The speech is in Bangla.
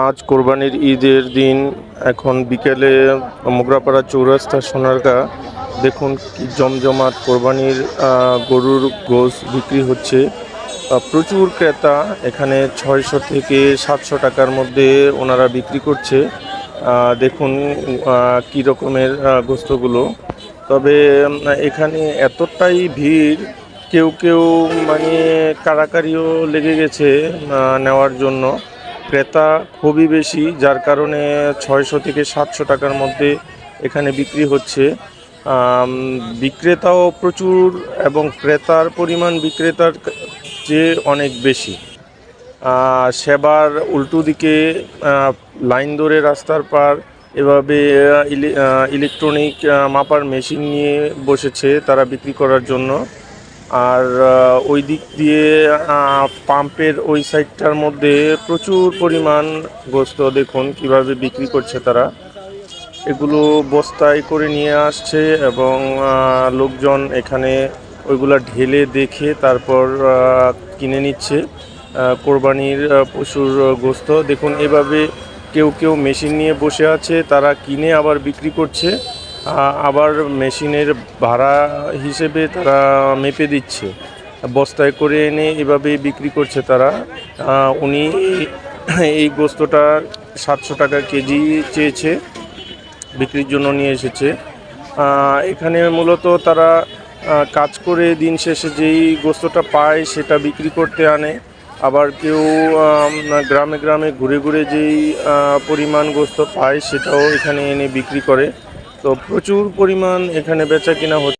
আজ কোরবানির ঈদের দিন। এখন বিকেলে মোগরাপাড়া চৌরাস্তা সোনারগাঁ। দেখুন কি জমজমাট কোরবানির গরুর গোশ বিক্রি হচ্ছে। প্রচুর ক্রেতা এখানে 600 থেকে 700 টাকার মধ্যে ওনারা বিক্রি করছে। দেখুন কি রকমের গোস্তগুলো। তবে এখানে এতটাই ভিড়, কেউ কেউ মানে কাড়াকাড়িও লেগে গেছে নেওয়ার জন্য। ক্রেতা খুবই বেশি, যার কারণে 600 থেকে 700 টাকার মধ্যে এখানে বিক্রি হচ্ছে। বিক্রেতাও প্রচুর এবং ক্রেতার পরিমাণ বিক্রেতার চেয়ে অনেক বেশি। সেবার উল্টো দিকে লাইন ধরে রাস্তার পার এভাবে ইলেকট্রনিক মাপার মেশিন নিয়ে বসেছে তারা বিক্রি করার জন্য। আর ওই দিক দিয়ে পাম্পের ওই সাইডটার মধ্যে প্রচুর পরিমাণ গোস্ত দেখুন কিভাবে বিক্রি করছে তারা। এগুলো বস্তায় করে নিয়ে আসছে এবং লোকজন এখানে ওইগুলা ঢেলে দেখে তারপর কিনে নিচ্ছে কোরবানির পশুর গোস্ত। দেখুন এভাবে কেউ কেউ মেশিন নিয়ে বসে আছে, তারা কিনে আবার বিক্রি করছে। আবার মেশিনের ভাড়া হিসেবে তারা মেপে দিচ্ছে, বস্তায় করে এনে এভাবে বিক্রি করছে তারা। উনি এই গোস্তটা 700 টাকা কেজি চেয়েছে, বিক্রির জন্য নিয়ে এসেছে। এখানে মূলত তারা কাজ করে দিন শেষে যেই গোস্তটা পায় সেটা বিক্রি করতে আনে। আবার কেউ গ্রামে গ্রামে ঘুরে ঘুরে যেই পরিমাণ গোস্ত পায় সেটাও এখানে এনে বিক্রি করে। তো প্রচুর পরিমাণ এখানে বেচা কিনা হচ্ছে।